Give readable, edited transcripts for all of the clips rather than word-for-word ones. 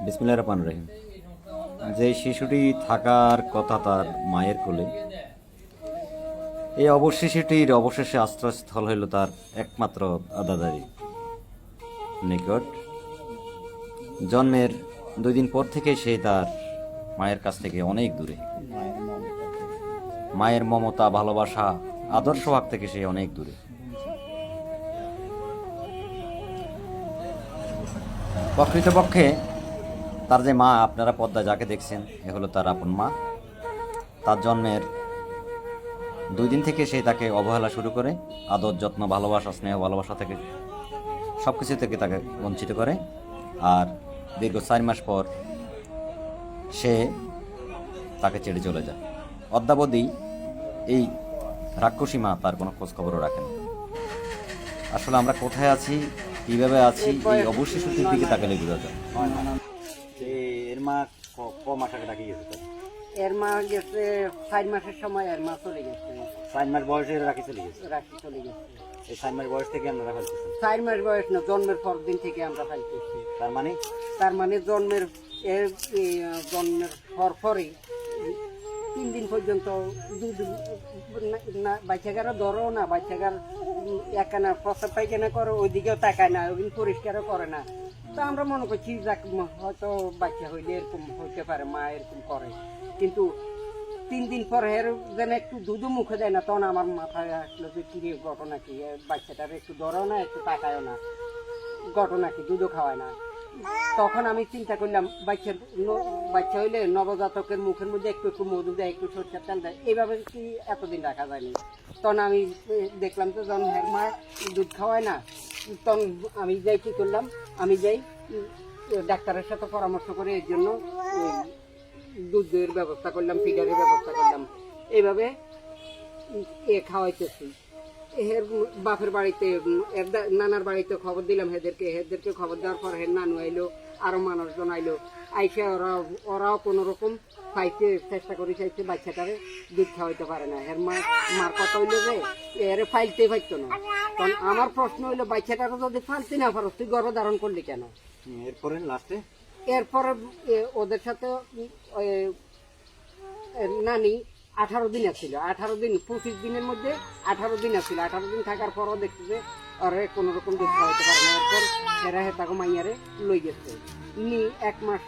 বিসমিল্লাহির রহমানির রহিম। যে শিশুটি থাকার কথা তার মায়ের কোলে, এই শিশুটির অবশেষে আশ্রয়স্থল হইল তার একমাত্র আদাদারি নিকট। জন্মের 2 দিন পর থেকে সে তার মায়ের কাছ থেকে অনেক দূরে। মায়ের মমতা, ভালোবাসা, আদর্শ ভাগ থেকে সে অনেক দূরে। প্রকৃতপক্ষে তার যে মা, আপনারা পদ্মা যাকে দেখছেন, এ হলো তার আপন মা। তার জন্মের 2 দিন থেকে সে তাকে অবহেলা শুরু করে, আদর, যত্ন, ভালোবাসা, স্নেহ, ভালোবাসা থেকে সব কিছু থেকে তাকে বঞ্চিত করে। আর দীর্ঘ 4 মাস পর সে তাকে ছেড়ে চলে যায়। অদ্যাবধি এই রাক্ষসী মা তার কোনো খোঁজ খবরও রাখে না। আসলে আমরা কোথায় আছি, কীভাবে আছি, এই অবশিশুটির দিকে তাকালে বোঝা যায়। এর মা ক মাস আগে ডাকি গেছে? এর মা গেছে 4 মাসের সময়, এর মা চলে গেছে। 4 মাস বয়সে রাখি চলে গেছে? রাখি চলে গেছে। এই 4 মাস বয়স থেকে আমরা ফেলতেছি? 4 মাস বয়স না, জন্মের পর দিন থেকে আমরা ফেলতেছি। তার মানে জন্মের পরে 3 দিন পর্যন্ত দুধ না, বাচ্চাগারও ধরো না, বাচ্চাগার একখানা প্রস্তাব পায়খানা করে, ওইদিকেও তাকায় না, ওই পরিষ্কারও করে না। তো আমরা মনে করছি যাক হয়তো বাচ্চা হইলে এরকম হইতে পারে, মা এরকম করে। কিন্তু 3 দিন পর এর যেন একটু দুধও মুখে দেয় না, তখন আমার মাথায় আসলো যে কিরে ঘটনা কি, বাচ্চাটার একটু ধরো না, একটু তাকায়ও না, ঘটনা কি, দুধও খাওয়ায় না। তখন আমি চিন্তা করলাম, বাচ্চা হইলে নবজাতকের মুখের মধ্যে একটু একটু মধু দেয়, একটু সরষের তেল দেয়, এইভাবে কি এতদিন রাখা যায়নি। তখন আমি দেখলাম তো যখন হ্যাঁ মা দুধ খাওয়ায় না, তখন আমি যাই কি করলাম, আমি যাই ডাক্তারের সাথে পরামর্শ করে এর জন্য দুধের ব্যবস্থা করলাম, ফিডারের ব্যবস্থা করলাম। এইভাবে খাওয়াইতেছি। এর বাপের বাড়িতে, এর নানার বাড়িতে খবর দিলাম, হেদেরকে খবর দেওয়ার পর হের নানু আইলো, আরো মানুষজন আইলো। আইসা ওরাও কোনো রকম খাইতে চেষ্টা করে, চাইছে বাচ্চাটারে দুধ খাওয়াইতে পারে না। হের মার কথা হইলো যে এর ফাইলতে পারতো না। কারণ আমার প্রশ্ন হইলো, বাচ্চাটাকে যদি ফালতে না পারো, তুই গর্ভধারণ করলি কেন? এরপরে ওদের সাথে নানি 18 দিন আসছিল। 18 দিন, 25 দিনের মধ্যে 18 দিন আসছিল। 18 দিন থাকার পরও দেখছি যে ওরা কোনো রকম দুধ খাওয়াইতে পারে না। এরপর এরা হেতাকে মাইয়ারে লই গেছে, 1 মাস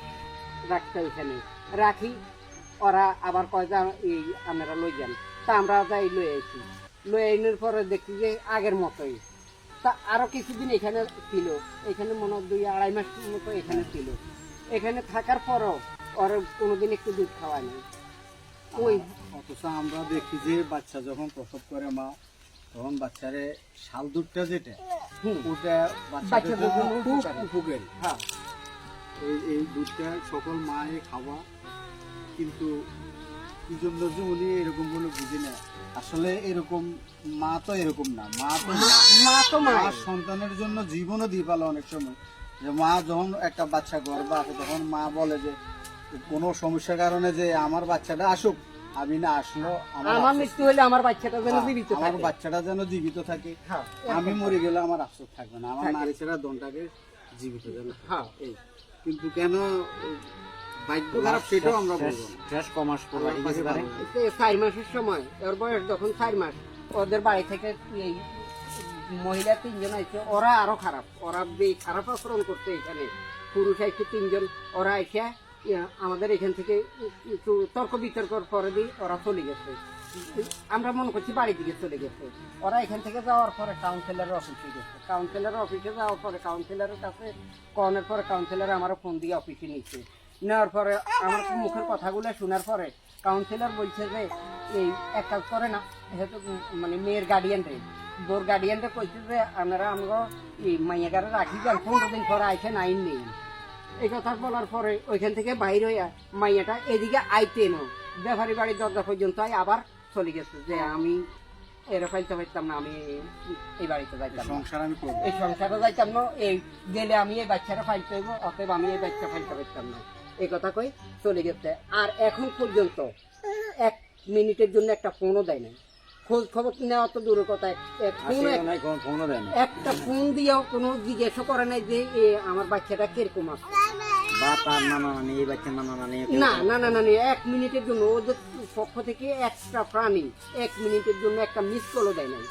রাখতে ওইখানে রাখি। ওরা আবার কয়টা এই আপনারা লই যান, তা আমরা যাই লই আইছি। লই আইনের পরে দেখছি যে আগের মতোই। তা আরো কিছুদিন এখানে ছিল, এখানে মনে হয় 2-2.5 মাস মতো এখানে ছিল। এখানে থাকার পরও ওরা কোনোদিন একটু দুধ খাওয়ায় না। ওই অথচ আমরা দেখি যে বাচ্চা যখন প্রসব করে মা, তখন বাচ্চারে শাল দুধটা যেটা, ওটা বাচ্চাদের জন্য খুব উপকারী। হ্যাঁ, এই দুধটা সকল মায়ে খাওয়া, কিন্তু কি জন্য যে উনি এরকম বলে বুঝি না। আসলে এরকম মা তো এরকম না, মা তো সন্তানের জন্য জীবনও দিয়ে পালো অনেক সময়। যে মা যখন একটা বাচ্চা গর্ভে আছে, তখন মা বলে যে কোনো সমস্যার কারণে যে আমার বাচ্চাটা আসুক, আমি না আসলো, আমার মৃত্যু হলে আমার বাচ্চাটা যেন জীবিত থাকে, আমার বাচ্চাটা যেন জীবিত থাকে, আমি মরে গেলে আমার আফসোস থাকবে না, আমার নারী ছেড়া দনটাকে জীবিত যেন। হ্যাঁ, এই কিন্তু কেন ভাগ্য খারাপ সেটাও আমরা বলবো না। 6 মাস পর রাখি গেছে। 4 মাসের সময়, ওর বয়স যখন 4 মাস, ওদের বাড়ি থেকে এই মহিলা 3 জন আইছে। ওরা আরো খারাপ, ওরা খারাপ আচরণ করছে। এখানে পুরুষ আইছে 3 জন। ওরা আইসা আমাদের এখান থেকে একটু তর্ক বিতর্কর পরে দিয়ে ওরা চলে গেছে। আমরা মনে করছি বাড়ির দিকে চলে গেছে। ওরা এখান থেকে যাওয়ার পরে কাউন্সিলরের অফিসে গেছে। কাউন্সিলরের অফিসে যাওয়ার পরে কাউন্সিলরের কাছে কনের পরে কাউন্সিলর আমারও ফোন দিয়ে অফিসে নিচ্ছে। নেওয়ার পরে আমার মুখের কথাগুলো শোনার পরে কাউন্সিলর বলছে যে এই এক কাজ করে না, যেহেতু মানে মেয়ের গার্ডিয়ানরে, বোর গার্ডিয়ানরে কইছে যে আমরা এই মাইয়াগারে রাখি যান, 15 দিন পরে আইসেন, আইন নেই। এই কথা বলার পরে ওইখান থেকে বাইর হইয়া মাইয়াটা এদিকে আইতে না, ব্যাপারী বাড়ির দরজা পর্যন্ত আবার চলে গেছে যে আমি এরা ফাইলতে পারতাম না, আমি এই বাড়িতে যাইতাম, সংসার আমি করবো, এই সংসারে যাইতাম না, এই গেলে আমি এই বাচ্চারা ফাইলতে হইব, অতএব আমি এই বাচ্চা ফাইলতে পারতাম না, এই কথা কই চলে গেছে। আর এখন পর্যন্ত 1 মিনিটের জন্য একটা ফোনও দেয় না। খোঁজ খবর নেওয়া তো দূরের কথায় ফোনও দেয় না একটা ফোন দিয়েও কোনো জিজ্ঞাসা করে নাই যে আমার বাচ্চাটা কিরকম আছে। বা তার নানা নানি এই বাচ্চার নানা নানি না না না না 1 মিনিটের জন্য ওদের পক্ষ থেকে একটা প্রাণী 1 মিনিটের জন্য একটা মিস কলও দেয় নাই।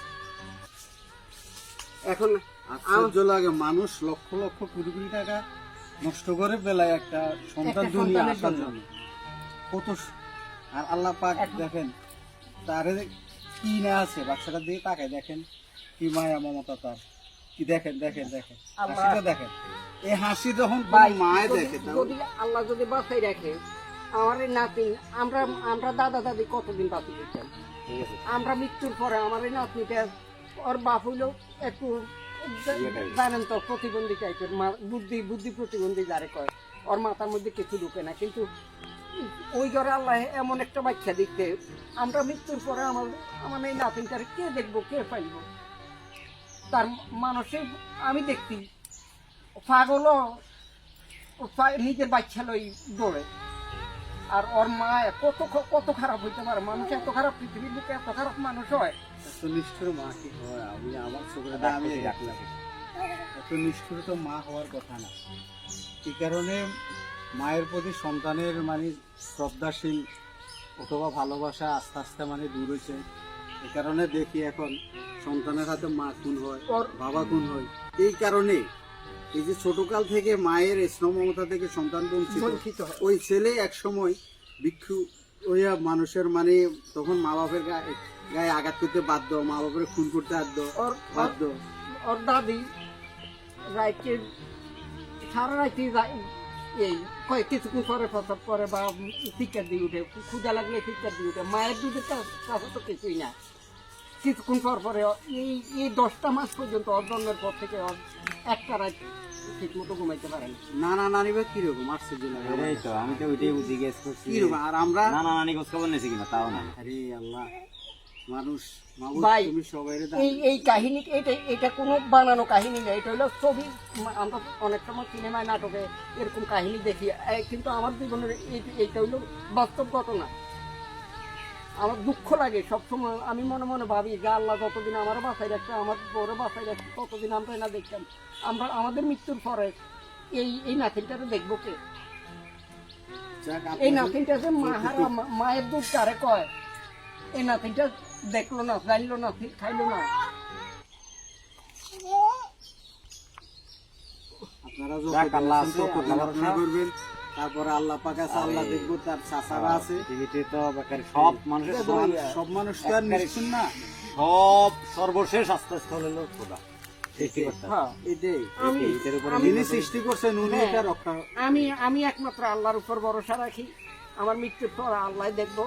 এখন আশ্চর্য লাগে, মানুষ লক্ষ লক্ষ কোটি কোটি টাকা নষ্ট করে বেলায় একটা সন্তান একটা দুনিয়া সন্তানের আসার জন্য। জন্য কত আর আল্লাহ পাক দেখেন তারে কি না আছে, বাচ্চাটা দিয়ে তাকায় দেখেন কি মায়া মমতা তার, কি দেখেন দেখেন দেখেন আল্লাহ- হাসিটা দেখেন, এই হাসি যখন কোনো ভাই মায় যদি- দেখে তাও যদি আল্লাহ যদি বাঁচাই রাখে আমার এই নাতি, আমরা দাদা দাদি কতদিন বাঁচি দিচ্ছেন, ঠিক আছে আমরা মৃত্যুর পরে আমার এই নাতনিটা ওর বাপ হইলো একটু জানেন তো প্রতিবন্ধী টাইপের, বুদ্ধি প্রতিবন্ধী যারে কয়, ওর মাথার মধ্যে কিছু ঢুকে না, কিন্তু ওই ঘরে আল্লাহ এমন একটা বাচ্চা দিতে, আমরা মৃত্যুর পরে আমার এই নাতিনটার কে দেখবো, কে পাইব, তার মানুষের আমি দেখছি পাগলও নিজের বাচ্চা লই দৌড়ে, আর ওর মা কত খারাপ হইতে পারে, মানুষ এত খারাপ, পৃথিবীর বুকে এত খারাপ মানুষ হয়। এত নিষ্ঠুর মা কি হয়, আমি আমার চোখে আমি দেখলাম এত নিষ্ঠুর তো মা হওয়ার কথা না। এই কারণে মায়ের প্রতি সন্তানের মানে শ্রদ্ধাশীল অথবা ভালোবাসা আস্তে আস্তে মানে দূর হয়েছে। এই কারণে দেখি এখন সন্তানের হাতে মা খুন হয়, বাবা খুন হয়। এই কারণে এই যে ছোটকাল থেকে মায়ের স্নেহ মমতা থেকে সন্তান বঞ্চিত বঞ্চিত, হয়। ওই ছেলে এক সময় ভিক্ষু ওইয়া মানুষের মানে তখন মা বাপের গায়ে আঘাত করতে বাধ্য, মা বাপের খুন করতে বাধ্য। ওর দাদি রাইতে সারা রাইতে এই কিছুক্ষণ পরে প্রসব করে বা শিক্ষা দিয়ে উঠে, ক্ষুদা লাগলে শিক্ষা দিয়ে উঠে, মায়ের দুধের কাছে তো কিছুই না। কিছুক্ষণ পরে এই 10টা মাস পর্যন্ত ওর জন্মের পর থেকে ওর একটা রাত ঠিক মতো ঘুমাইতে পারে না। নানা নানি বা কিরকম আশ্চর্য লাগে, এটাই তো আমি তো ওইটাই বুঝি গেস করছি কিরকম আর আমরা নানা নানি খোঁজ খবর নিয়েছি কিনা তাও না আরে আল্লাহ মানুষ মাবুদ ভাই, তুমি সবাই এই কাহিনী এটা কোনো বানানো কাহিনী না, এটা হলো ছবি। আমরা অনেক সময় সিনেমায় নাটকে এরকম কাহিনী দেখি, কিন্তু আমার জীবনের এইটা হলো বাস্তব ঘটনা। আমার দুঃখ লাগে সবসময়, আমি মনে মনে ভাবি যে আল্লাহ যতদিন আমার বাসায় রাখছে, আমার বড় বাসায় রাখছে, ততদিন আমরা না দেখতাম, আমাদের মৃত্যুর পরে এই নাতিনটাকে দেখবো কে? এই নাতিনটা যে মায়ের দুধ কারে কয়, এই নাতিনটা দেখলো না, জানলো না, খাইলো না। আপনারা যাক, আল্লাহ আছে, যত আল্লাহ প্রার্থনা ভরসা। করবেন, তারপরে আল্লাহ পাক আছে, আল্লাহ দেখবো তার চাচারা আছে। পৃথিবীতে তো বেকার সব মানুষের সমান, সব মানুষ তো আর নিশ্চিত না, সব সর্বশেষ আস্থাস্থল হলো খোদা সৃষ্টিকর্তা। হ্যাঁ, এটাই এটার উপরে যিনি সৃষ্টি করছেন উনি হ্যাঁ। এটা রক্ষা আমি একমাত্র আল্লাহর উপর ভরসা রাখি। আমার মৃত্যুর পর আল্লাহ দেখবো,